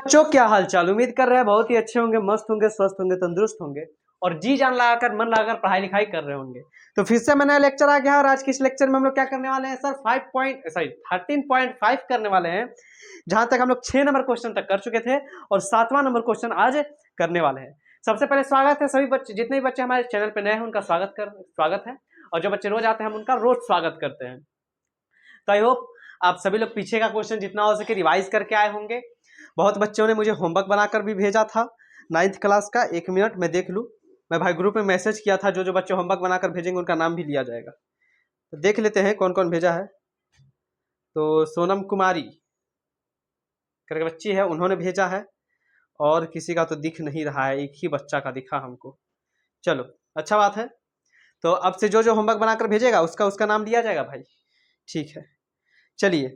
बच्चों क्या हाल चाल, उम्मीद कर रहे हैं बहुत ही अच्छे होंगे, मस्त होंगे, स्वस्थ होंगे, तंदुरुस्त होंगे और जी जान लगाकर मन लगाकर पढ़ाई लिखाई कर रहे होंगे। तो फिर से मैं नया लेक्चर आ गया और आज के इस लेक्चर में हम लोग क्या करने वाले हैं सर 13.5 करने वाले हैं। जहां तक हम लोग 6 नंबर क्वेश्चन तक कर चुके थे और 7वां नंबर क्वेश्चन आज करने वाले हैं। सबसे पहले स्वागत है सभी बच्चे, जितने भी बच्चे हमारे चैनल पे नए हैं उनका स्वागत है और जो बच्चे रोज आते हैं हम उनका रोज स्वागत करते हैं। तो आई होप आप सभी लोग पीछे का क्वेश्चन जितना हो सके रिवाइज करके आए होंगे। बहुत बच्चों ने मुझे होमवर्क बनाकर भी भेजा था 9th क्लास का। 1 मिनट मैं देख लूँ, मैं भाई ग्रुप में मैसेज किया था, जो जो बच्चे होमवर्क बनाकर भेजेंगे उनका नाम भी लिया जाएगा। तो देख लेते हैं कौन कौन भेजा है। तो सोनम कुमारी करके बच्ची है, उन्होंने भेजा है और किसी का तो दिख नहीं रहा है, एक ही बच्चा का दिखा हमको। चलो अच्छा बात है। तो अब से जो जो होमवर्क बनाकर भेजेगा उसका उसका नाम लिया जाएगा भाई, ठीक है। चलिए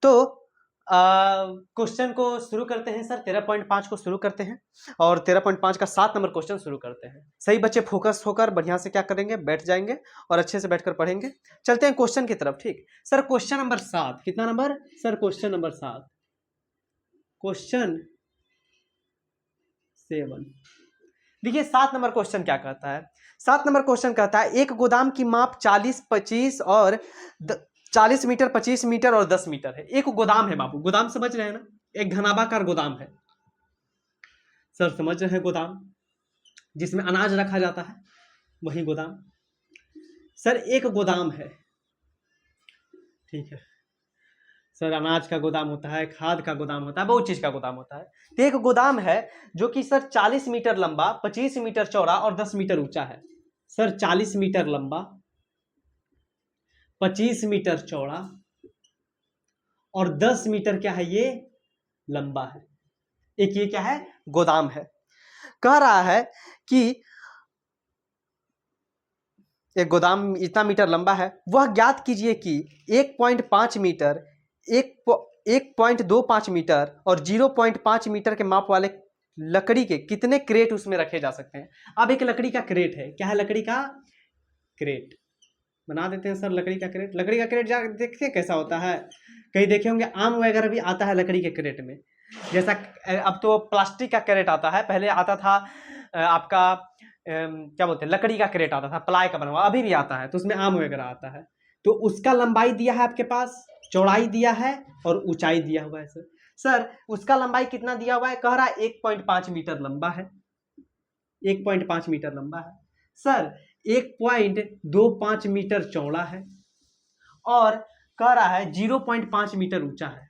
तो क्वेश्चन को शुरू करते हैं सर। 13.5 को शुरू करते हैं और 13.5 का 7 नंबर क्वेश्चन शुरू करते हैं। सही बच्चे फोकस होकर बढ़िया से क्या करेंगे, बैठ जाएंगे और अच्छे से बैठकर पढ़ेंगे। चलते हैं क्वेश्चन की तरफ, ठीक सर। क्वेश्चन नंबर 7, कितना number sir? Question number 7, question 7। देखिए 7 नंबर क्वेश्चन क्या कहता है। 7 नंबर क्वेश्चन कहता है एक गोदाम की माप 40, 25 और 40 मीटर, 25 मीटर और 10 मीटर है। एक गोदाम है बाबू, गोदाम समझ रहे हैं ना, एक घनाभाकार गोदाम है सर, समझ रहे हैं? गोदाम जिसमें अनाज रखा जाता है वही गोदाम सर। एक गोदाम है, ठीक है सर। अनाज का गोदाम होता है, खाद का गोदाम होता है, बहुत चीज का गोदाम होता है। तो एक गोदाम है जो कि सर 40 मीटर लंबा, 25 मीटर चौड़ा और 10 मीटर ऊंचा है सर। 40 मीटर लंबा, 25 मीटर चौड़ा और 10 मीटर क्या है, ये लंबा है। एक ये क्या है, गोदाम है। कह रहा है कि एक गोदाम इतना मीटर लंबा है, वह ज्ञात कीजिए कि 1.5 मीटर, 1.25 मीटर और 0.5 मीटर के माप वाले लकड़ी के कितने क्रेट उसमें रखे जा सकते हैं। अब एक लकड़ी का क्रेट है, क्या है? लकड़ी का क्रेट बना देते हैं सर। लकड़ी का क्रेट, लकड़ी का क्रेट देखते हैं कैसा होता है। कहीं देखे होंगे आम वगैरह भी आता है लकड़ी के क्रेट में। जैसा अब तो प्लास्टिक का क्रेट आता है, पहले आता था आपका क्या बोलते हैं, लकड़ी का क्रेट आता था, प्लाई का बना हुआ, अभी भी आता है। तो उसमें आम वगैरह आता है। तो उसका लंबाई दिया है आपके पास, चौड़ाई दिया है और ऊंचाई दिया हुआ है सर। सर उसका लंबाई कितना दिया हुआ है? कह रहा है 1.5 मीटर लंबा है, 1.5 मीटर लंबा है सर। 1.25 मीटर चौड़ा है और कह रहा है 0.5 मीटर ऊंचा है,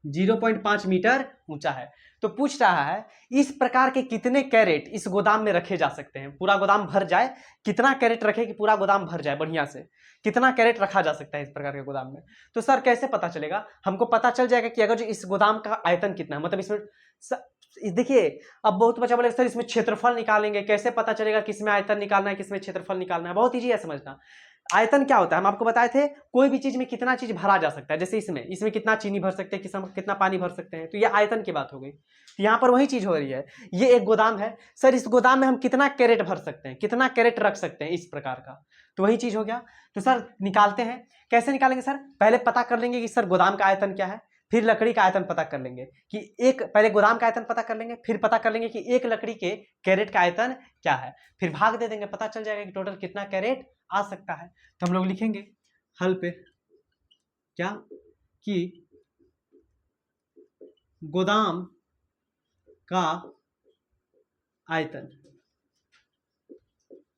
0.5 मीटर ऊंचा है। तो पूछ रहा है इस प्रकार के कितने कैरेट इस गोदाम में रखे जा सकते हैं। पूरा गोदाम भर जाए, कितना कैरेट रखे कि पूरा गोदाम भर जाए बढ़िया से, कितना कैरेट रखा जा सकता है इस प्रकार के गोदाम में। तो सर कैसे पता चलेगा? हमको पता चल जाएगा कि अगर जो इस गोदाम का आयतन कितना है, मतलब इसमें देखिए अब बहुत बच्चा बोले सर इसमें क्षेत्रफल निकालेंगे, कैसे पता चलेगा किसमें आयतन निकालना है किसमें क्षेत्रफल निकालना है? बहुत ईजी है समझना। आयतन क्या होता है हम आपको बताए थे, कोई भी चीज में कितना चीज भरा जा सकता है। जैसे इसमें कितना चीनी भर सकते हैं, कितना पानी भर सकते हैं, तो ये आयतन की बात हो गई। तो यहाँ पर वही चीज हो रही है। ये एक गोदाम है सर, इस गोदाम में हम कितना कैरेट भर सकते हैं, कितना कैरेट रख सकते हैं, इस प्रकार का। तो वही चीज हो गया। तो सर निकालते हैं, कैसे निकालेंगे सर? पहले पता कर लेंगे कि सर गोदाम का आयतन क्या है, फिर लकड़ी का आयतन पता कर लेंगे कि पहले गोदाम का आयतन पता कर लेंगे, फिर पता कर लेंगे कि एक लकड़ी के कैरेट का आयतन क्या है, फिर भाग दे देंगे, पता चल जाएगा कि टोटल कितना कैरेट आ सकता है। तो हम लोग लिखेंगे हल पे क्या कि गोदाम का आयतन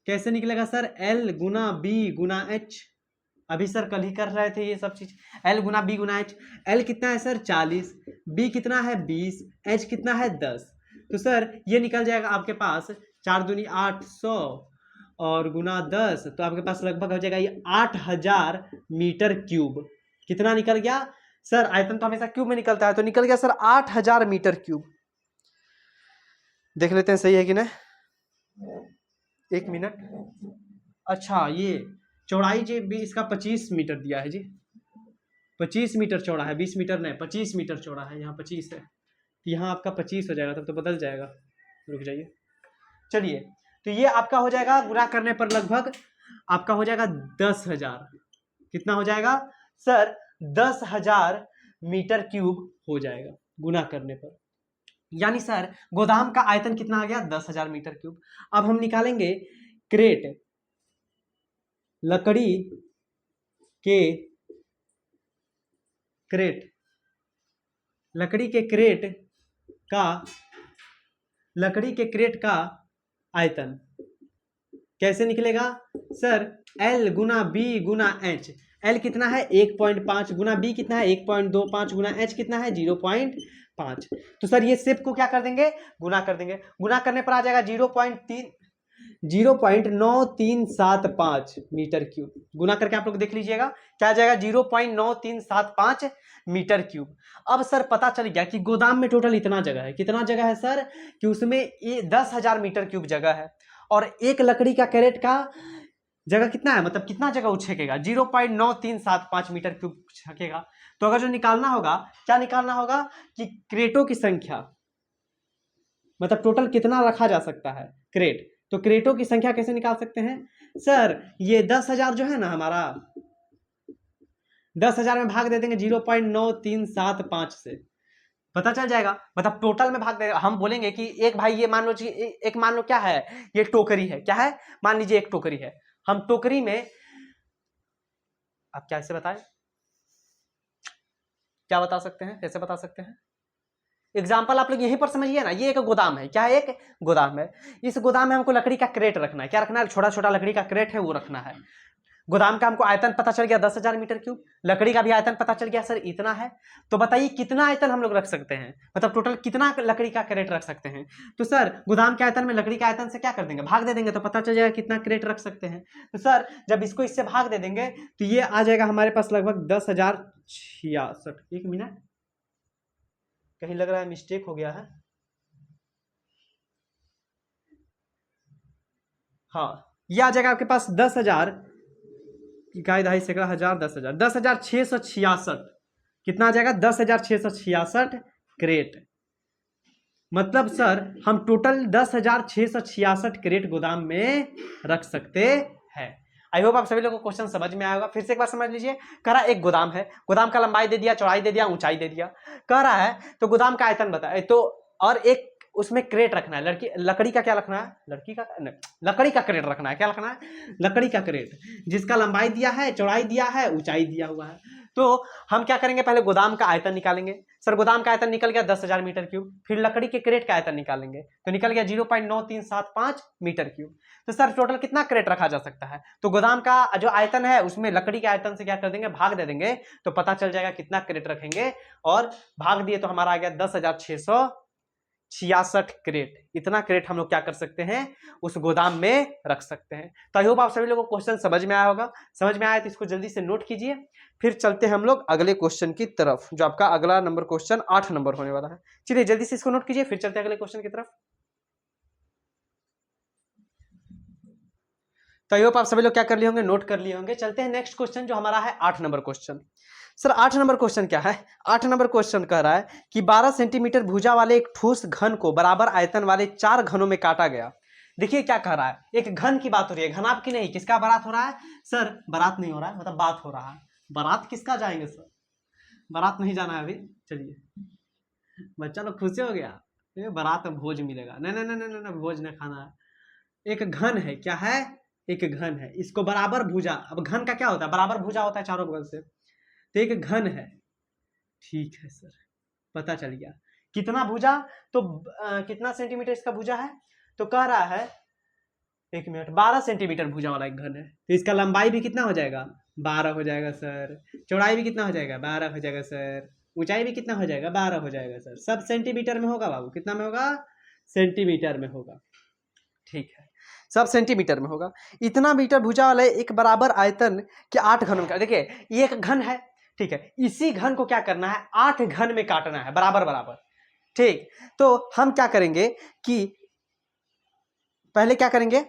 कैसे निकलेगा सर? L गुना B गुना H। अभी सर कल ही कर रहे थे ये सब चीज। L गुना B गुना H। L कितना है सर? 40, B कितना है? 20, H कितना है? 10। तो सर ये निकल जाएगा आपके पास 4 दूनी 800 और गुना 10, तो आपके पास लगभग हो जाएगा ये 8000 मीटर क्यूब। कितना निकल गया सर? आयतन तो हमेशा क्यूब में निकलता है, तो निकल गया सर 8000 मीटर क्यूब। देख लेते हैं सही है कि नहीं, 1 मिनट। अच्छा ये चौड़ाई जी भी इसका 25 मीटर दिया है जी, 25 मीटर चौड़ा है, 20 मीटर नहीं, 25 मीटर चौड़ा है। यहाँ 25 है, यहाँ आपका 25 हो जाएगा, तब तो बदल जाएगा। रुक जाइए, चलिए। तो ये आपका हो जाएगा गुणा करने पर लगभग आपका हो जाएगा 10,000। कितना हो जाएगा सर? 10,000 मीटर क्यूब हो जाएगा गुना करने पर। यानी सर गोदाम का आयतन कितना आ गया 10,000 मीटर क्यूब। अब हम निकालेंगे क्रेट, लकड़ी के क्रेट, लकड़ी के क्रेट का आयतन कैसे निकलेगा सर? L गुना B गुना H। L कितना है 1.5 गुना B कितना है 1.25 गुना H कितना है 0.5। तो सर ये सिर्फ को क्या कर देंगे गुना कर देंगे, गुना करने पर आ जाएगा 0.9375 मीटर क्यूब। गुना करके आप लोग देख लीजिएगा क्या आ जाएगा 0.9375 मीटर क्यूब। अब सर पता चल गया कि गोदाम में टोटल इतना जगह है, कितना जगह है सर कि उसमें 10,000 मीटर क्यूब जगह है और एक लकड़ी का कैरेट का जगह कितना है, मतलब कितना जगह छेकेगा 0.9375 मीटर क्यूब छकेगा। तो अगर जो निकालना होगा क्या निकालना होगा कि क्रेटों की संख्या, मतलब टोटल कितना रखा जा सकता है क्रेट, तो क्रेटों की संख्या कैसे निकाल सकते हैं सर? ये 10,000 जो है ना हमारा 10,000 में भाग दे देंगे 0.9375 से, पता चल जाएगा। मतलब टोटल में भाग देगा। हम बोलेंगे कि एक भाई ये मान लो एक मान लो क्या है, ये टोकरी है, क्या है मान लीजिए एक टोकरी है। हम टोकरी में आप कैसे बताएं, क्या बता सकते हैं, कैसे बता सकते हैं? एग्जाम्पल आप लोग यहीं पर समझिए ना, ये एक गोदाम है, क्या है एक गोदाम है। इस गोदाम में हमको लकड़ी का क्रेट रखना है, क्या रखना है छोटा छोटा लकड़ी का क्रेट है वो रखना है। गोदाम का हमको आयतन पता चल गया 10,000 मीटर क्यूब, लकड़ी का भी आयतन पता चल गया सर इतना है। तो बताइए कितना आयतन हम लोग रख सकते हैं, मतलब टोटल कितना लकड़ी का क्रेट रख सकते हैं। तो सर गोदाम के आयतन में लकड़ी के आयतन से क्या कर देंगे भाग दे देंगे, तो पता चल जाएगा कितना क्रेट रख सकते हैं। तो सर जब इसको इससे भाग दे देंगे तो ये आ जाएगा हमारे पास लगभग 10,066। एक मिनट कहीं लग रहा है मिस्टेक हो गया है। हाँ ये आ जाएगा आपके पास 10,000 इकाई दहाई सैकड़ा हजार 10,000 10,666। कितना आ जाएगा 10,666 क्रेट। मतलब सर हम टोटल 10,666 क्रेट गोदाम में रख सकते हैं। आई होप आप सभी लोगों को क्वेश्चन समझ में आया होगा। फिर से एक बार समझ लीजिए, कह रहा है एक गोदाम है, गोदाम का लंबाई दे दिया, चौड़ाई दे दिया, ऊंचाई दे दिया, कह रहा है तो गोदाम का आयतन बताए तो, और एक उसमें क्रेट रखना है, लकड़ी का क्या रखना है, लकड़ी का क्रेट रखना है, क्या रखना है लकड़ी का क्रेट, जिसका लंबाई दिया है, चौड़ाई दिया है, ऊंचाई दिया हुआ है। तो हम क्या करेंगे पहले गोदाम का आयतन निकालेंगे। सर गोदाम का आयतन निकल गया 10,000 मीटर क्यूब, फिर लकड़ी के क्रेट का आयतन निकालेंगे तो निकल गया 0.9375 मीटर क्यूब। तो सर टोटल कितना क्रेट रखा जा सकता है, तो गोदाम का जो आयतन है उसमें लकड़ी के आयतन से क्या कर देंगे भाग दे देंगे, तो पता चल जाएगा कितना क्रेट रखेंगे, और भाग दिए तो हमारा आ गया 10,666 क्रेट। इतना क्रेट हम लोग क्या कर सकते हैं उस गोदाम में रख सकते हैं। तो आई होप आप सभी लोगों को क्वेश्चन समझ में आया होगा। समझ में आया तो इसको जल्दी से नोट कीजिए। फिर चलते हैं हम लोग अगले क्वेश्चन की तरफ, जो आपका अगला नंबर क्वेश्चन 8 नंबर होने वाला है। चलिए जल्दी से इसको नोट कीजिए, फिर चलते हैं अगले क्वेश्चन की तरफ। तो आई होप आप सभी लोग क्या कर लिए होंगे, नोट कर लिए होंगे। चलते हैं नेक्स्ट क्वेश्चन जो हमारा है 8 number question. Sir 8 number question क्या है, 8 नंबर क्वेश्चन कह रहा है कि 12 सेंटीमीटर भुजा वाले एक ठोस घन को बराबर आयतन वाले 4 घनों में काटा गया। देखिए क्या कह रहा है, एक घन की बात हो रही है, घन आपकी नहीं, किसका बारात हो रहा है सर, बारात नहीं हो रहा है, मतलब बात हो रहा है। बारात किसका जाएंगे सर, बारात नहीं जाना है अभी। चलिए बच्चा लोग खुश हो गया, बारात में भोज मिलेगा, नहीं नहीं नहीं नहीं भोज नहीं खाना है। एक घन है, क्या है एक घन है, इसको बराबर भुजा, अब घन का क्या होता है बराबर भुजा होता है चारों बगल से, तो एक घन है, ठीक है सर पता चल गया। कितना भुजा, तो कितना सेंटीमीटर इसका भुजा है, तो कह रहा है एक मिनट 12 सेंटीमीटर भुजा वाला एक घन है, तो इसका लंबाई भी कितना हो जाएगा 12 हो जाएगा सर, चौड़ाई भी कितना हो जाएगा 12 हो जाएगा सर, ऊंचाई भी कितना हो जाएगा 12 हो जाएगा सर। सब सेंटीमीटर में होगा बाबू, कितना में होगा सेंटीमीटर में होगा, ठीक है सब सेंटीमीटर में होगा। इतना मीटर भुजा वाले एक बराबर आयतन के 8 घनों का, देखिए ये एक घन है, ठीक है, इसी घन को क्या करना है 8 घन में काटना है बराबर बराबर, ठीक। तो हम क्या करेंगे कि पहले क्या करेंगे,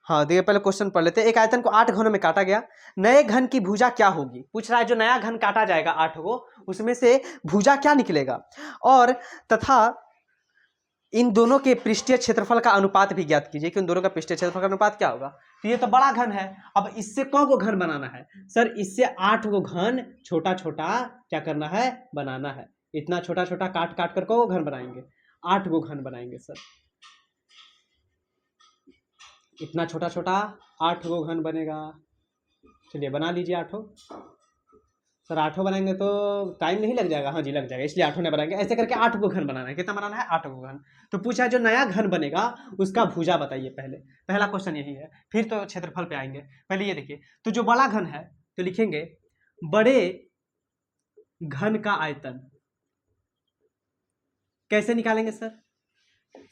हाँ देखिए पहले क्वेश्चन पढ़ लेते हैं। एक आयतन को 8 घनों में काटा गया, नए घन की भुजा क्या होगी, पूछ रहा है जो नया घन काटा जाएगा 8 को उसमें से भुजा क्या निकलेगा, और तथा इन दोनों के पृष्ठीय क्षेत्रफल का अनुपात भी ज्ञात कीजिए कि उन दोनों का पृष्ठीय क्षेत्रफल का अनुपात क्या होगा। तो ये तो बड़ा घन है, अब इससे कौन को घन बनाना है सर, इससे 8 को घन छोटा छोटा क्या करना है, बनाना है। इतना छोटा छोटा काट काट कर को घन बनाएंगे, 8 को घन बनाएंगे सर, इतना छोटा छोटा 8 को घन बनेगा। चलिए बना लीजिए 8 सर, 8 बनाएंगे तो टाइम नहीं लग जाएगा, हाँ जी लग जाएगा, इसलिए 8 ने बनाएंगे। ऐसे करके 8 को घन बनाना है, कितना बनाना है, 8 को घन। तो पूछा है जो नया घन बनेगा उसका भुजा बताइए, पहला क्वेश्चन यही है, फिर तो क्षेत्रफल पे आएंगे। पहले ये देखिए, तो जो बड़ा घन है तो लिखेंगे बड़े घन का आयतन। कैसे निकालेंगे सर,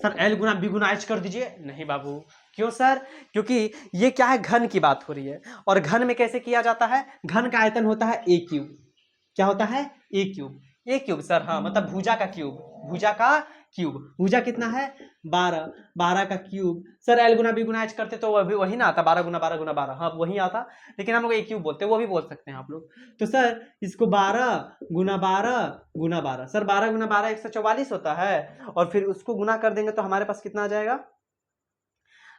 सर एल गुना बी गुना एच कर दीजिए। नहीं बाबू, क्यों सर, क्योंकि ये क्या है, घन की बात हो रही है, और घन में कैसे किया जाता है, घन का आयतन होता है ए क्यूब। क्या होता है, ए क्यूब। ए क्यूब सर, हाँ मतलब भुजा का क्यूब, भुजा का क्यूब। भुजा कितना है, 12, 12 का क्यूब। सर एल गुना बी गुना एच करते तो वही ना आता, 12 गुना 12 गुना 12, हाँ वही आता, लेकिन हम लोग ए क्यूब बोलते हैं, वो भी बोल सकते हैं आप लोग। तो सर इसको 12 गुना 12 गुना 12, सर 12 गुना 12 144 होता है, और फिर उसको गुना कर देंगे तो हमारे पास कितना आ जाएगा,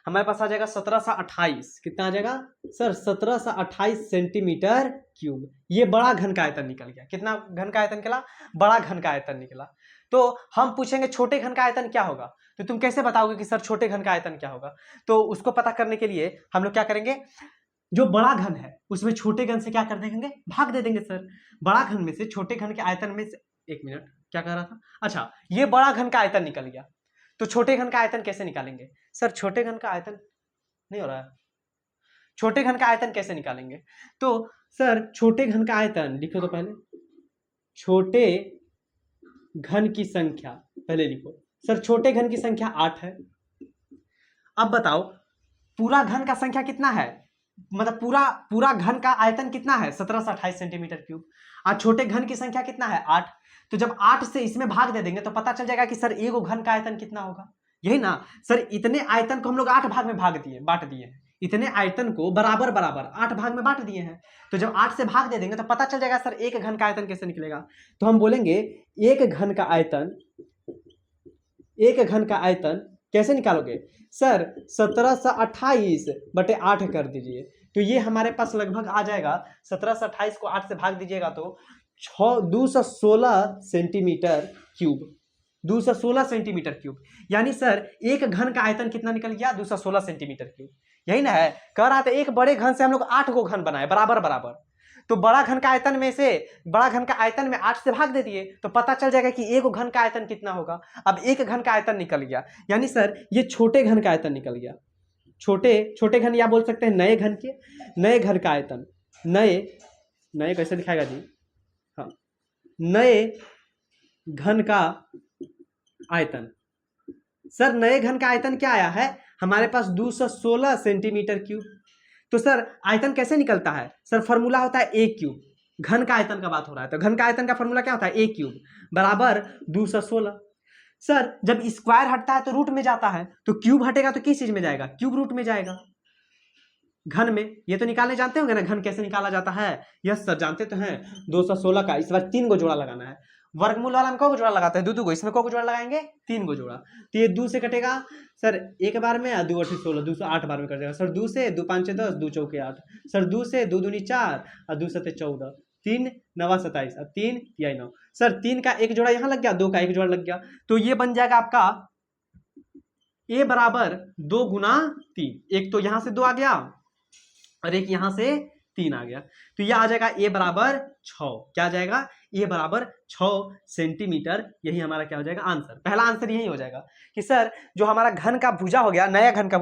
हमारे पास आ जाएगा 1728। कितना आ जाएगा सर, 1728 सेंटीमीटर क्यूब। ये बड़ा घन का आयतन निकल गया। कितना घन का आयतन निकला, बड़ा घन का आयतन निकला। तो हम पूछेंगे छोटे घन का आयतन क्या होगा, तो तुम कैसे बताओगे कि सर छोटे घन का आयतन क्या होगा। तो उसको पता करने के लिए हम लोग क्या करेंगे, जो बड़ा घन है उसमें छोटे घन से क्या कर देंगे, भाग दे देंगे सर। बड़ा घन में से छोटे घन के आयतन में से, एक मिनट क्या कह रहा था, अच्छा ये बड़ा घन का आयतन निकल गया, तो छोटे घन का आयतन कैसे निकालेंगे सर, छोटे घन का आयतन नहीं हो रहा है, छोटे घन का आयतन कैसे निकालेंगे। तो सर छोटे घन का आयतन लिखो, तो पहले छोटे घन की संख्या पहले लिखो। सर छोटे घन की संख्या 8 है। अब बताओ पूरा घन का संख्या कितना है, मतलब पूरा घन का आयतन कितना है, 1728 सेंटीमीटर क्यूब। और छोटे घन की संख्या कितना है, 8। तो जब 8 से इसमें भाग दे देंगे तो पता चल जाएगा कि सर एक घन का आयतन कितना होगा। यही ना सर, इतने आयतन को हम लोग 8 भाग में बांट दिए हैं, इतने आयतन को बराबर बराबर 8 भाग में बांट दिए हैं। तो जब 8 से भाग दे देंगे तो पता चल जाएगा सर एक घन का आयतन कैसे निकलेगा। तो हम बोलेंगे एक घन का आयतन कैसे निकालोगे सर, 1728 बटे 8 कर दीजिए, तो ये हमारे पास लगभग आ जाएगा, 1728 को 8 से भाग दीजिएगा तो 216 सेंटीमीटर क्यूब, 216 सेंटीमीटर क्यूब। यानी सर एक घन का आयतन कितना निकल गया, 216 सेंटीमीटर क्यूब। यही ना है, कह रहा था एक बड़े घन से हम लोग 8 को घन बनाए बराबर बराबर, तो बड़ा घन का आयतन में से, बड़ा घन का आयतन में 8 से भाग दे दिए तो पता चल जाएगा कि एक घन का आयतन कितना होगा। अब एक घन का आयतन निकल गया, यानी सर ये छोटे घन का आयतन निकल गया। छोटे घन या बोल सकते हैं नए घन के, नए घन का आयतन, नए कैसे दिखाएगा जी, हाँ नए घन का आयतन। सर नए घन का आयतन क्या आया है हमारे पास, 216 सेंटीमीटर क्यूब। तो सर आयतन कैसे निकलता है सर, फॉर्मूला होता है ए क्यूब, घन का आयतन का बात हो रहा है तो घन का आयतन का फॉर्मूला क्या होता है, ए क्यूब बराबर 216। सर जब स्क्वायर हटता है तो रूट में जाता है, तो क्यूब हटेगा तो किस चीज में जाएगा, क्यूब रूट में जाएगा घन में। ये तो निकालने जानते होंगे ना घन कैसे निकाला जाता है, यस सर जानते तो हैं। 216 का इस बार 3 को जोड़ा लगाना है, वर्गमूल वाला में को जोड़ा लगाते हैं, 2 को, इसमें को जोड़ा लगाएंगे 3 को जोड़ा, तो ये 2 से कटेगा सर एक बार में, 2 8 16, 2 से 8 बार में कटेगा सर, 2 से 2 5 10, 2 चौके 8 सर, 2 से 2 दूनी 4 और 2 7 14, 3 9 27 और 3 या 9 सर, 3 का एक जोड़ा यहाँ लग गया, 2 का एक जोड़ा लग गया, तो ये बन जाएगा आपका ए बराबर 2 गुना 3, एक तो यहाँ से 2 आ गया और एक यहां से 3 आ गया, तो यह आ जाएगा ए बराबर 6। क्या आ जाएगा, ए बराबर 6 सेंटीमीटर। यही हमारा क्या हो जाएगा आंसर, पहला आंसर यही हो जाएगा कि सर जो हमारा घन का भुजा हो गया, नया घन का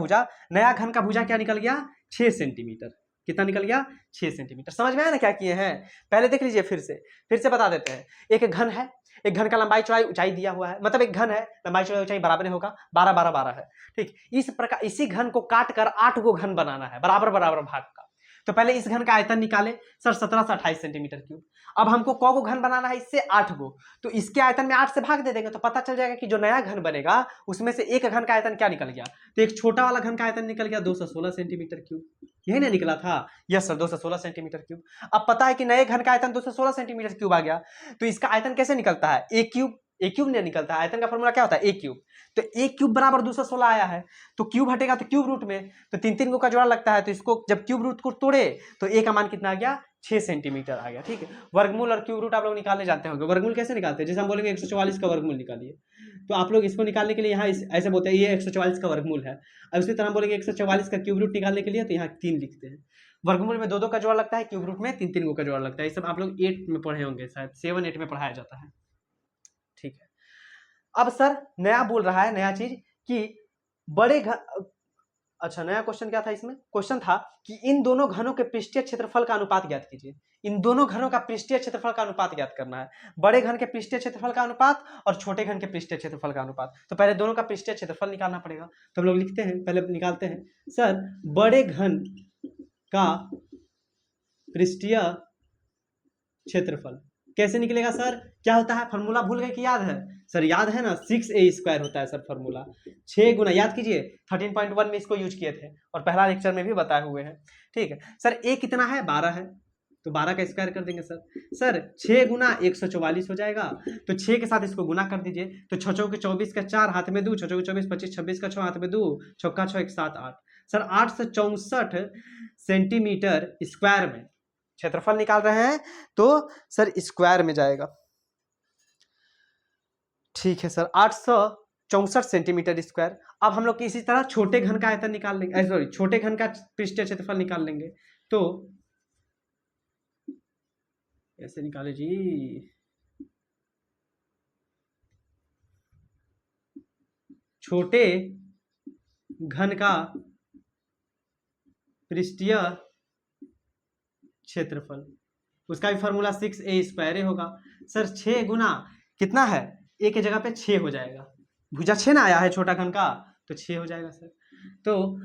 भुजा क्या निकल गया, 6 सेंटीमीटर। कितना निकल गया, 6 सेंटीमीटर। समझ में आया ना क्या किए हैं, पहले देख लीजिए, फिर से बता देते हैं। एक घन है, एक घन का लंबाई चौड़ाई ऊंचाई दिया हुआ है, मतलब एक घन है लंबाई चौड़ाई ऊंचाई बराबर होगा, 12 12 12 है, ठीक। इस प्रकार इसी घन को काट कर 8 को घन बनाना है बराबर बराबर भाग का। तो पहले इस घन का आयतन निकाले सर, 1728 सेंटीमीटर क्यूब। अब हमको को घन बनाना है, इससे 8 को, तो इसके आयतन में 8 से भाग दे देंगे तो पता चल जाएगा कि जो नया घन बनेगा उसमें से एक घन का आयतन क्या निकल गया, तो एक छोटा वाला घन का आयतन निकल गया 216 सेंटीमीटर क्यूब। यही ना निकला था, यस सर 216 सेंटीमीटर क्यूब। अब पता है कि नए घन का आयतन 216 सेंटीमीटर क्यूब आ गया, तो इसका आयतन कैसे निकलता है, ए क्यूब ए क्यूब नहीं निकलता, आयतन का फॉर्मूला क्या होता है ए क्यूब। तो ए क्यूब बराबर 216 आया है, तो क्यूब हटेगा तो क्यूब रूट में, तो 3 गो का जोड़ा लगता है, तो इसको जब क्यूब रूट को तोड़े तो ए का मान कितना आ गया 6 सेंटीमीटर आ गया। ठीक है, वर्गमूल और क्यूब रूट आप लोग निकालने जानते होंगे। वर्गमूल कैसे निकालते हैं, जैसे हम बोलेंगे 144 का वर्गमूल निकालिए, तो आप लोग इसको निकालने के लिए यहाँ ऐसे बोलते हैं ये 144 का वर्गमूल है, और उसी तरह हम बोलेंगे 144 का क्यूब रूट निकालने के लिए तो यहाँ 3 लिखते हैं। वर्गमूल में 2 का जोड़ा लगता है, क्यूब रूट में 3 गो का जोड़ा लगता है। ये सब आप लोग 8 में पढ़े होंगे, शायद 7-8 में पढ़ाया जाता है। ठीक है, अब सर नया बोल रहा है, नया चीज कि बड़े अच्छा नया क्वेश्चन क्या था इसमें, क्वेश्चन था कि इन दोनों घनों के पृष्ठीय क्षेत्रफल का अनुपात ज्ञात कीजिए। इन दोनों घनों का पृष्ठीय क्षेत्रफल का अनुपात ज्ञात करना है, बड़े घन के पृष्ठीय क्षेत्रफल का अनुपात और छोटे घन के पृष्ठीय क्षेत्रफल का अनुपात। तो पहले दोनों का पृष्ठीय क्षेत्रफल निकालना पड़ेगा, तो हम लोग लिखते हैं, पहले निकालते हैं। सर बड़े घन का पृष्ठीय क्षेत्रफल कैसे निकलेगा सर, क्या होता है फॉर्मूला भूल गए कि याद है सर, याद है ना 6a² होता है सर फॉर्मूला, 6 गुना, याद कीजिए 13.1 में इसको यूज किए थे और पहला लेक्चर में भी बताए हुए हैं। ठीक है सर, a कितना है 12 है, तो 12 का स्क्वायर कर देंगे सर। सर 6 गुना 144 हो जाएगा, तो 6 के साथ इसको गुना कर दीजिए, तो 6 चौके 24 का 4 हाथ में 2, 6 चौके 24 25 26 का 6 हाथ में 2, चौका 6 1 7 8, सर 864 सेंटीमीटर स्क्वायर में क्षेत्रफल निकाल रहे हैं, तो सर स्क्वायर में जाएगा। ठीक है सर 864 सेंटीमीटर स्क्वायर। अब हम लोग इसी तरह छोटे घन का आयतन निकाल लेंगे, सॉरी छोटे घन का पृष्ठीय क्षेत्रफल निकाल लेंगे, तो ऐसे निकाले जी, छोटे घन का पृष्ठीय क्षेत्रफल, उसका भी फॉर्मूला 6a² होगा। सर 6 गुना कितना है, a के जगह पे 6 हो जाएगा, भुजा 6 ना आया है छोटा घन का, तो 6 हो जाएगा सर। तो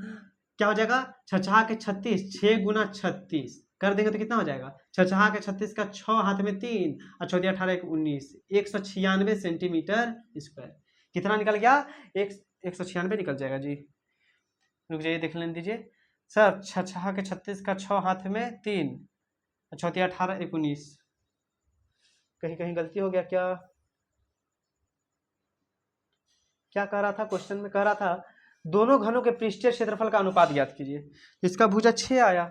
क्या हो जाएगा, 6 के 36, 6 गुना 36 कर देंगे तो कितना हो जाएगा, 6 के 36 का 6 हाथ में 3 और 14 18 19, 196 सेंटीमीटर स्क्वायर। कितना निकल गया, 196 निकल जाएगा जी, रुक जाइए देख लेने दीजिए सर। 6 के 36 का 6 हाथ में 3, 14 18 19, कहीं कहीं गलती हो गया क्या, क्या कह रहा था क्वेश्चन में, कह रहा था दोनों घनों के पृष्ठीय क्षेत्रफल का अनुपात ज्ञात कीजिए, इसका भुजा 6 आया,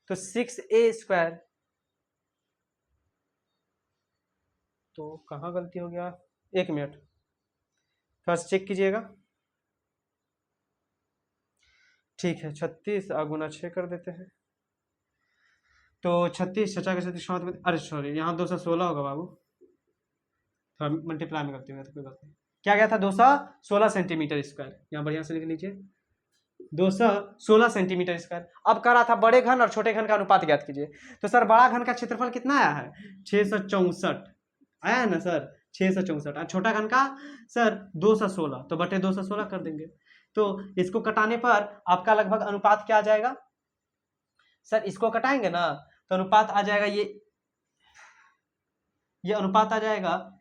तो 6a², तो कहाँ गलती हो गया, 1 मिनट फर्स्ट चेक कीजिएगा। ठीक है 36 गुना 6 कर देते हैं, तो 36 6 के 36 में, अरे सॉरी यहाँ 216 होगा बाबू, थोड़ा मल्टीप्लाई में करते हुए तो कोई बात नहीं। क्या गया था 216 सेंटीमीटर स्क्वायर, यहाँ बढ़िया से लिख लीजिए 216 सेंटीमीटर स्क्वायर। अब कह रहा था बड़े घन और छोटे घन का अनुपात ज्ञात कीजिए, तो सर बड़ा घन का क्षेत्रफल कितना आया है 664 आया है ना सर, 664, और छोटा घन का सर 216, तो बटे 216 कर देंगे, तो इसको कटाने पर आपका लगभग अनुपात क्या आ जाएगा सर, इसको कटाएंगे ना तो अनुपात आ जाएगा, ये अनुपात आ जाएगा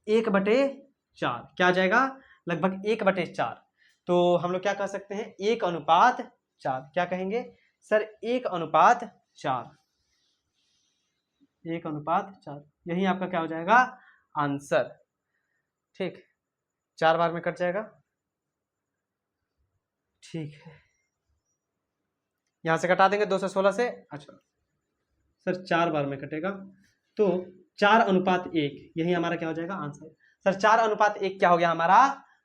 1/4, क्या आ जाएगा लगभग 1/4। तो हम लोग क्या कह सकते हैं 1:4, क्या कहेंगे सर 1:4, 1:4, यही आपका क्या हो जाएगा आंसर। ठीक 4 बार में कट जाएगा, ठीक है यहां से कटा देंगे 216 से, अच्छा सर 4 बार में कटेगा, तो 4:1, यही हमारा क्या हो जाएगा आंसर। सर 4:1 क्या हो गया हमारा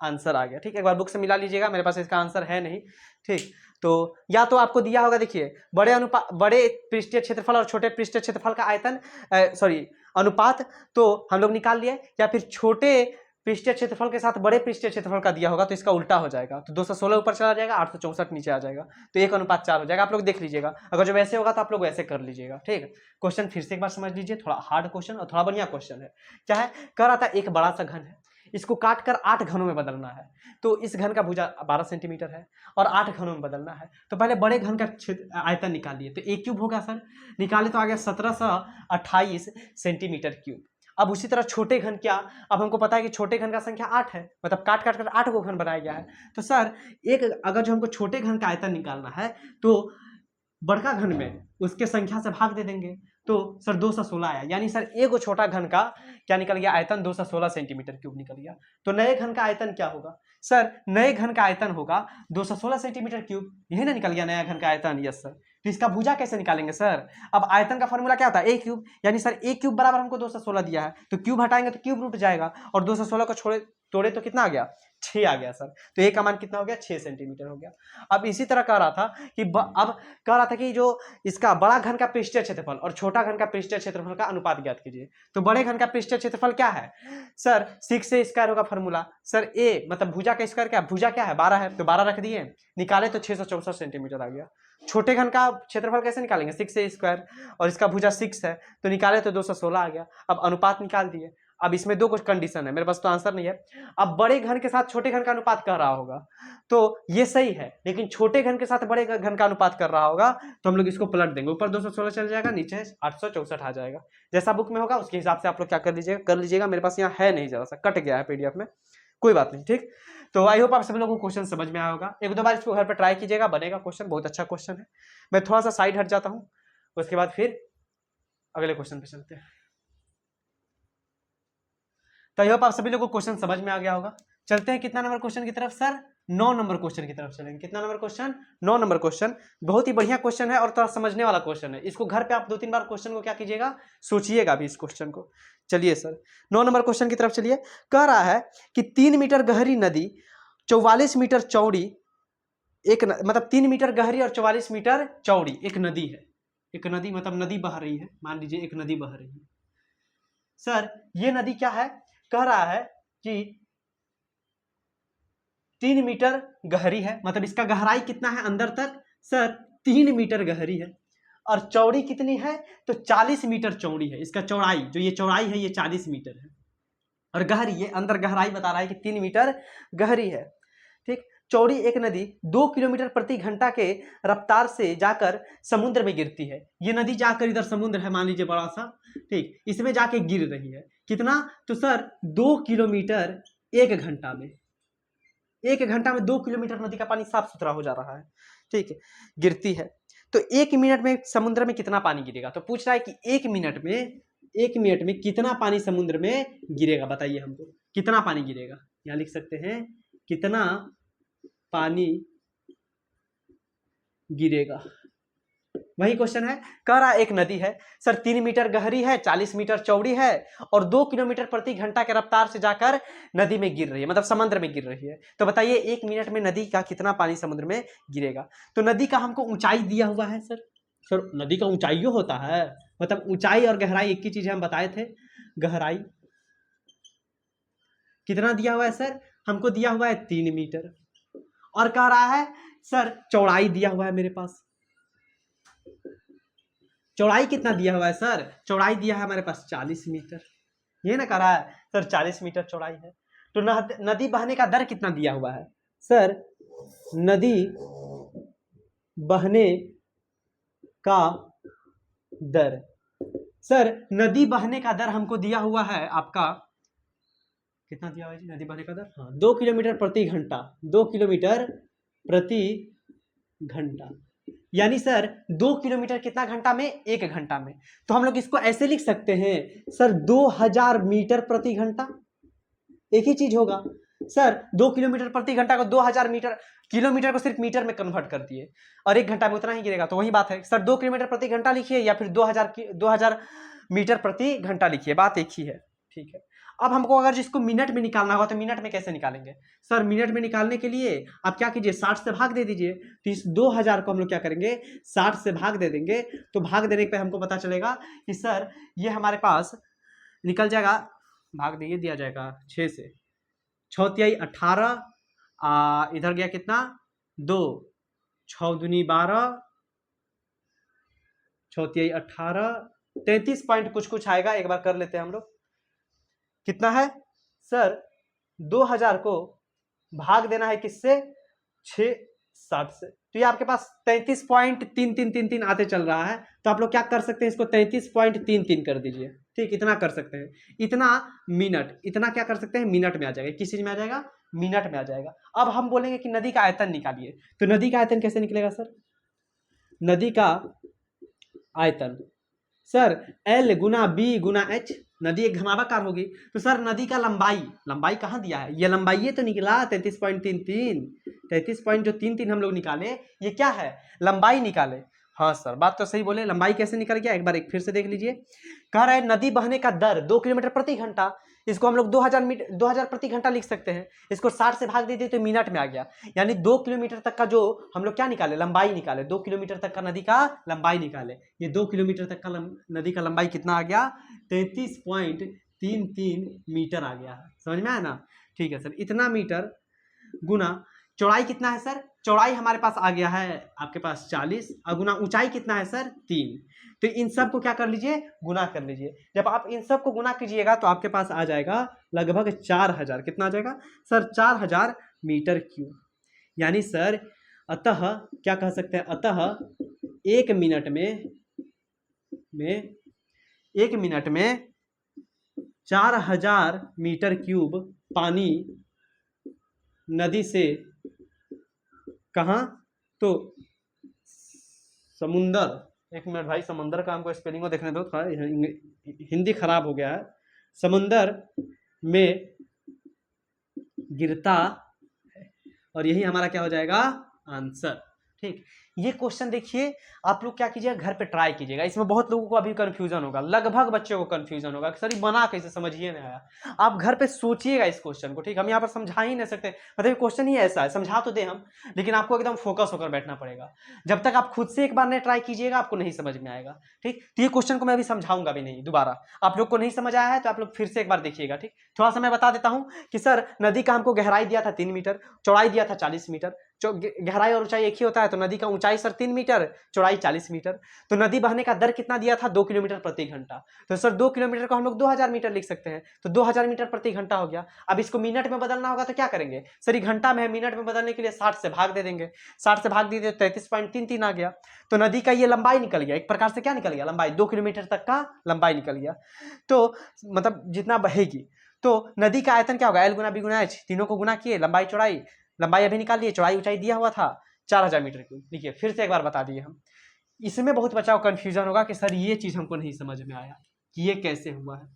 आंसर आ गया। ठीक एक बार बुक से मिला लीजिएगा, मेरे पास इसका आंसर है नहीं। ठीक तो या तो आपको दिया होगा, देखिए बड़े पृष्ठीय क्षेत्रफल और छोटे पृष्ठीय क्षेत्रफल का आयतन सॉरी अनुपात तो हम लोग निकाल लिए, या फिर छोटे पृष्ठीय क्षेत्रफल के साथ बड़े पृष्ठीय क्षेत्रफल का दिया होगा तो इसका उल्टा हो जाएगा, तो 216 ऊपर चला जाएगा, 864 नीचे आ जाएगा, तो 1:4 हो जाएगा। आप लोग देख लीजिएगा, अगर जो वैसे होगा तो आप लोग वैसे कर लीजिएगा। ठीक क्वेश्चन फिर से एक बार समझ लीजिए, थोड़ा हार्ड क्वेश्चन और थोड़ा बढ़िया क्वेश्चन है। क्या है, कह रहा था एक बड़ा सा घन है, इसको काट कर 8 घनों में बदलना है, तो इस घन का भुजा 12 सेंटीमीटर है और 8 घनों में बदलना है, तो पहले बड़े घन का आयतन निकालिए, तो a क्यूब होगा सर, निकाले तो आ गया 1728 सेंटीमीटर क्यूब। अब उसी तरह छोटे घन क्या, अब हमको पता है कि छोटे घन का संख्या 8 है, मतलब काट काट कर 8 को घन बनाया गया है, तो सर एक अगर जो हमको छोटे घन का आयतन निकालना है तो बड़का घन में उसके संख्या से भाग दे देंगे, तो सर 216 आया, यानी सर एक छोटा घन का क्या निकल गया आयतन 216 सेंटीमीटर क्यूब निकल गया। तो नए घन का आयतन क्या होगा सर, नए घन का आयतन होगा 216 सेंटीमीटर क्यूब, यही ना निकल गया नया घन का आयतन। Yes sir. तो इसका भुजा कैसे निकालेंगे सर, अब आयतन का फॉर्मूला क्या होता है ए क्यूब, यानी सर ए क्यूब बराबर हमको 216 दिया है, तो क्यूब हटाएंगे तो क्यूब रूट जाएगा, और 216 को छोड़े तोड़े तो कितना आ गया 6 आ गया सर। तो ए का मान कितना हो गया 6 सेंटीमीटर हो गया। अब इसी तरह कह रहा था कि अब कह रहा था कि जो इसका बड़ा घन का पृष्ठीय क्षेत्रफल और छोटा घन का पृष्ठीय क्षेत्रफल का अनुपात ज्ञात कीजिए। तो बड़े घन का पृष्ठीय क्षेत्रफल क्या है सर 6 से स्क्वायर होगा फॉर्मूला सर, ए मतलब भुजा का स्क्वायर क्या, भुजा क्या है 12 है, तो 12 रख दिए, निकाले तो 664 सेंटीमीटर आ गया। छोटे घन का क्षेत्रफल कैसे निकालेंगे 6 से स्क्वायर, और इसका भुजा 6 है तो निकाले तो 216 आ गया। अब अनुपात निकाल दिए। अब इसमें दो कुछ कंडीशन है, मेरे पास तो आंसर नहीं है। अब बड़े घन के साथ छोटे घन का अनुपात कर रहा होगा तो ये सही है, लेकिन छोटे घन के साथ बड़े घन का अनुपात कर रहा होगा तो हम लोग इसको पलट देंगे, ऊपर 216 चल जाएगा, नीचे 864 आ जाएगा। जैसा बुक में होगा उसके हिसाब से आप लोग क्या कर लीजिएगा। मेरे पास यहाँ है नहीं, जरा सा कट गया है पीडीएफ में, कोई बात नहीं ठीक। तो आई होप आप सभी लोगों को क्वेश्चन समझ में आया होगा। एक दो बार इसको घर पर ट्राई कीजिएगा, बनेगा क्वेश्चन, बहुत अच्छा क्वेश्चन है। मैं थोड़ा सा साइड हट जाता हूँ, उसके बाद फिर अगले क्वेश्चन पे चलते हैं। तो आई होप आप सभी लोगों को क्वेश्चन समझ में आ गया होगा। चलते हैं कितना नंबर क्वेश्चन की तरफ सर, 9 नंबर क्वेश्चन की तरफ चलेंगे। कितना नंबर क्वेश्चन 9 नंबर क्वेश्चन, बहुत ही बढ़िया क्वेश्चन है और थोड़ा समझने वाला क्वेश्चन है। इसको घर पे आप 2-3 बार क्वेश्चन को क्या कीजिएगा, सोचिएगा भी इस क्वेश्चन को। चलिए सर 9 नंबर क्वेश्चन की तरफ चलिए। कह रहा है कि 3 मीटर गहरी नदी 44 मीटर चौड़ी, मतलब 3 मीटर गहरी और 44 मीटर चौड़ी एक नदी है। एक नदी मतलब नदी बह रही है, मान लीजिए एक नदी बह रही है सर। ये नदी क्या है, कह रहा है कि 3 मीटर गहरी है, मतलब इसका गहराई कितना है अंदर तक सर 3 मीटर गहरी है, और चौड़ी कितनी है तो 40 मीटर चौड़ी है। इसका चौड़ाई, जो ये चौड़ाई है ये 40 मीटर है, और गहरी, ये अंदर गहराई बता रहा है कि 3 मीटर गहरी है ठीक। चौड़ी एक नदी 2 किलोमीटर प्रति घंटा के रफ्तार से जाकर समुद्र में गिरती है। ये नदी जाकर, इधर समुद्र है मान लीजिए बड़ा सा ठीक, इसमें जाके गिर रही है कितना तो सर 2 किलोमीटर एक घंटा में। एक घंटा में 2 किलोमीटर नदी का पानी साफ सुथरा हो जा रहा है ठीक है, गिरती है। तो 1 मिनट में समुद्र में कितना पानी गिरेगा, तो पूछ रहा है कि 1 मिनट में कितना पानी समुद्र में गिरेगा, बताइए हमको कितना पानी गिरेगा। यहां लिख सकते हैं कितना पानी गिरेगा, वही क्वेश्चन है। कह रहा एक नदी है सर 3 मीटर गहरी है, 40 मीटर चौड़ी है, और 2 किलोमीटर प्रति घंटा के रफ्तार से जाकर नदी में गिर रही है, मतलब समुद्र में गिर रही है। तो बताइए 1 मिनट में नदी का कितना पानी समुद्र में गिरेगा। तो नदी का हमको ऊंचाई दिया हुआ है सर। सर नदी का ऊंचाइयों होता है, मतलब ऊंचाई और गहराई एक ही चीज है, हम बताए थे। गहराई कितना दिया हुआ है सर, हमको दिया हुआ है 3 मीटर, और कह रहा है सर चौड़ाई दिया हुआ है मेरे पास। चौड़ाई कितना दिया हुआ है सर, चौड़ाई दिया है हमारे पास 40 मीटर, ये ना कह रहा है सर 40 मीटर चौड़ाई है। तो नदी बहने का दर कितना दिया हुआ है सर, नदी बहने का दर, सर नदी बहने का दर हमको दिया हुआ है आपका, कितना दिया हुआ है जी नदी बहने का दर, हाँ 2 किलोमीटर प्रति घंटा, 2 किलोमीटर प्रति घंटा, यानी सर 2 किलोमीटर कितना घंटा में, 1 घंटा में। तो हम लोग इसको ऐसे लिख सकते हैं सर 2000 मीटर प्रति घंटा, एक ही चीज होगा सर। 2 किलोमीटर प्रति घंटा को 2000 मीटर, किलोमीटर को सिर्फ मीटर में कन्वर्ट कर दिए, और 1 घंटा में उतना ही गिरेगा, तो वही बात है सर। 2 किलोमीटर प्रति घंटा लिखिए या फिर 2000 मीटर प्रति घंटा लिखिए, बात एक ही है ठीक है। अब हमको अगर जिसको मिनट में निकालना होगा तो मिनट में कैसे निकालेंगे सर, मिनट में निकालने के लिए आप क्या कीजिए 60 से भाग दे दीजिए। तो इस 2000 को हम लोग क्या करेंगे 60 से भाग दे देंगे, तो भाग देने पे हमको पता चलेगा कि सर ये हमारे पास निकल जाएगा, भाग दिए दिया जाएगा 6 से, 6 तिहाई 18, इधर गया कितना 2, 6 दूनी 12, 6 तिहाई 18, 33 पॉइंट कुछ कुछ आएगा। एक बार कर लेते हैं हम लोग, कितना है सर 2000 को भाग देना है किससे 660 से, तो ये आपके पास 33.3333 आते चल रहा है। तो आप लोग क्या कर सकते हैं, इसको 33.33 कर दीजिए ठीक, इतना कर सकते हैं, इतना मिनट, इतना क्या कर सकते हैं मिनट में आ जाएगा, किस चीज में आ जाएगा मिनट में आ जाएगा। अब हम बोलेंगे कि नदी का आयतन निकालिए, तो नदी का आयतन कैसे निकलेगा सर, नदी का आयतन सर L गुना B गुना H, नदी एक घमावाकार होगी, तो सर नदी का लंबाई कहाँ दिया है, ये लंबाई ये तो निकला 33.33, 33.33 हम लोग निकाले, ये क्या है लंबाई निकाले। हाँ सर बात तो सही बोले, लंबाई कैसे निकल गया, एक बार फिर से देख लीजिए। कह रहा है नदी बहने का दर 2 किलोमीटर प्रति घंटा, इसको हम लोग 2000 प्रति घंटा लिख सकते हैं, इसको 60 से भाग दे दिए तो मिनट में आ गया, यानी 2 किलोमीटर तक का जो हम लोग क्या निकाले, लंबाई निकाले, 2 किलोमीटर तक का नदी का लंबाई निकाले। ये 2 किलोमीटर तक का नदी का लंबाई कितना आ गया, 33.33 मीटर आ गया है, समझ में आया ना। ठीक है सर, इतना मीटर गुना चौड़ाई कितना है सर, चौड़ाई हमारे पास आ गया है आपके पास 40, और गुना ऊंचाई कितना है सर 3, तो इन सब को क्या कर लीजिए, गुना कर लीजिए। जब आप इन सब को गुना कीजिएगा तो आपके पास आ जाएगा लगभग 4000, कितना आ जाएगा सर 4000 मीटर क्यूब। यानी सर अतः क्या कह सकते हैं, अतः एक मिनट में 4000 मीटर क्यूब पानी नदी से कहाँ, तो समुंदर, एक मिनट भाई समुंदर का हमको स्पेलिंग को देखने दो, थोड़ा हिंदी खराब हो गया है, समुंदर में गिरता है, और यही हमारा क्या हो जाएगा आंसर। ठीक, ये क्वेश्चन देखिए आप लोग क्या कीजिएगा, घर पे ट्राई कीजिएगा, इसमें बहुत लोगों को अभी कंफ्यूजन होगा, लगभग बच्चों को कंफ्यूजन होगा कि सर ये बना कैसे, समझिए नहीं आया। आप घर पे सोचिएगा इस क्वेश्चन को, ठीक, हम यहाँ पर समझा ही नहीं सकते, मतलब क्वेश्चन ही ऐसा है, समझा तो दे हम, लेकिन आपको एकदम फोकस होकर बैठना पड़ेगा, जब तक आप खुद से एक बार नहीं ट्राई कीजिएगा आपको नहीं समझ में आएगा। ठीक, तो ये क्वेश्चन को मैं अभी समझाऊंगा भी नहीं दोबारा, आप लोग को नहीं समझ आया है तो आप लोग फिर से एक बार देखिएगा। ठीक, थोड़ा सा मैं बता देता हूँ कि सर नदी का हमको गहराई दिया था 3 मीटर, चौड़ाई दिया था 40 मीटर, गहराई और ऊंचाई एक ही होता है, तो नदी का ऊंचाई सर 3 मीटर, चौड़ाई 40 मीटर, तो नदी बहने का दर कितना दिया था 2 किलोमीटर प्रति घंटा, तो सर 2 किलोमीटर को हम लोग 2000 मीटर लिख सकते हैं, तो 2000 मीटर प्रति घंटा हो गया। अब इसको मिनट में बदलना होगा तो क्या करेंगे सर, ये घंटा में है, मिनट में बदलने के लिए 60 से भाग दे देंगे, 60 से भाग दिए तो 33.33 आ गया, तो नदी का ये लंबाई निकल गया, एक प्रकार से क्या निकल गया, लंबाई 2 किलोमीटर तक का लंबाई निकल गया, तो मतलब जितना बहेगी, तो नदी का आयतन क्या होगा, एल गुना बी गुना एच, तीनों को गुना किए, लंबाई चौड़ाई, लंबाई अभी निकाल लिए, चौड़ाई ऊंचाई दिया हुआ था 4000 मीटर क्यूब। देखिए फिर से एक बार बता दिए हम, इसमें बहुत बच्चा को कंफ्यूजन होगा कि सर ये चीज हमको नहीं समझ में आया कि ये कैसे हुआ है।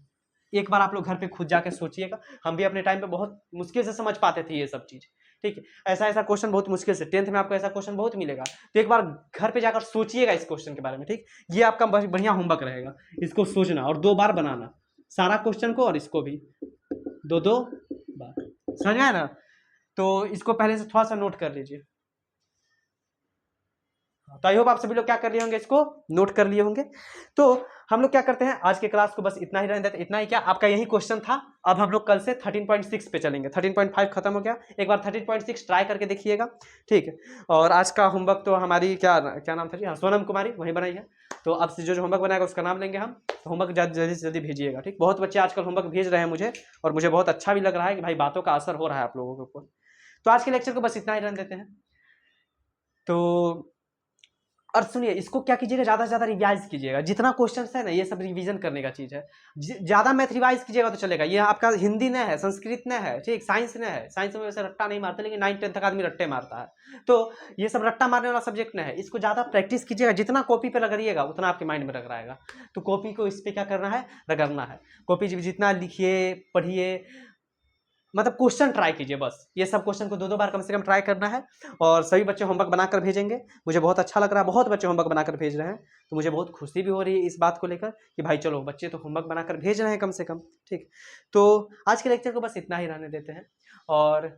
एक बार आप लोग घर पे खुद जाके सोचिएगा, हम भी अपने टाइम पे बहुत मुश्किल से समझ पाते थे ये सब चीज। ठीक है, ऐसा क्वेश्चन बहुत मुश्किल से 10th में आपको ऐसा क्वेश्चन बहुत मिलेगा, तो एक बार घर पे जाकर सोचिएगा इस क्वेश्चन के बारे में। ठीक, ये आपका बढ़िया होमवर्क रहेगा, इसको सोचना और 2 बार बनाना, सारा क्वेश्चन को और इसको भी 2 बार, समझ में आया ना। तो इसको पहले से थोड़ा सा नोट कर लीजिए, तो आई होप आप सभी लोग क्या कर लिए होंगे, इसको नोट कर लिए होंगे। तो हम लोग क्या करते हैं, आज के क्लास को बस इतना ही रहने देते, इतना ही क्या आपका यही क्वेश्चन था। अब हम लोग कल से 13.6 पे चलेंगे, 13.5 खत्म हो गया, एक बार 13.6 ट्राई करके देखिएगा। ठीक है, और आज का होमवर्क तो हमारी क्या नाम था जी, हाँ सोनम कुमारी वही बनाई है, तो अब से जो होमवर्क बनाएगा उसका नाम लेंगे हम, तो होमवर्क जल्दी से जल्दी भेजिएगा। ठीक, बहुत बच्चे आजकल होमवर्क भेज रहे हैं मुझे, और मुझे बहुत अच्छा भी लग रहा है कि भाई बातों का असर हो रहा है आप लोगों के ऊपर। तो आज के लेक्चर को बस इतना ही रहने देते हैं। तो और सुनिए, इसको क्या कीजिएगा, ज्यादा से ज्यादा रिवाइज कीजिएगा, जितना क्वेश्चन है ना ये सब रिवीजन करने का चीज है, ज्यादा मैथ रिवाइज कीजिएगा तो चलेगा। ये आपका हिंदी नहीं है, संस्कृत नहीं है, ठीक, साइंस नहीं है, साइंस में वैसे रट्टा नहीं मारते, लेकिन 9th 10th तक आदमी रट्टे मारता है, तो ये सब रट्टा मारने वाला सब्जेक्ट नहीं है, इसको ज्यादा प्रैक्टिस कीजिएगा, जितना कॉपी पे रगड़िएगा उतना आपके माइंड में रगड़ाएगा। तो कॉपी को इस पे क्या करना है, रगड़ना है, कॉपी जितना लिखिए पढ़िए, मतलब क्वेश्चन ट्राई कीजिए, बस ये सब क्वेश्चन को 2 बार कम से कम ट्राई करना है। और सभी बच्चे होमवर्क बनाकर भेजेंगे, मुझे बहुत अच्छा लग रहा है, बहुत बच्चे होमवर्क बनाकर भेज रहे हैं, तो मुझे बहुत खुशी भी हो रही है इस बात को लेकर कि भाई चलो बच्चे तो होमवर्क बनाकर भेज रहे हैं कम से कम। ठीक, तो आज के लेक्चर को बस इतना ही रहने देते हैं, और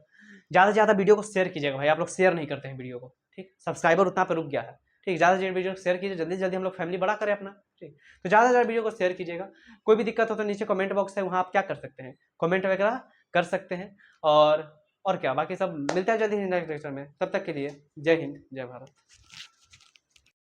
ज़्यादा से ज़्यादा वीडियो को शेयर कीजिएगा, भाई आप लोग शेयर नहीं करते हैं वीडियो को। ठीक, सब्सक्राइबर उतना पर रुक गया है। ठीक, ज़्यादा से ज़्यादा वीडियो को शेयर कीजिए, जल्दी से जल्दी हम लोग फैमिली बड़ा करें अपना। ठीक, तो ज़्यादा से ज़्यादा वीडियो को शेयर कीजिएगा। कोई भी दिक्कत हो तो नीचे कमेंट बॉक्स है, वहाँ आप क्या कर सकते हैं, कमेंट वगैरह कर सकते हैं। और क्या, बाकी सब मिलता है जल्दी ही नेक्स्ट लेक्चर में, तब तक के लिए जय हिंद जय भारत।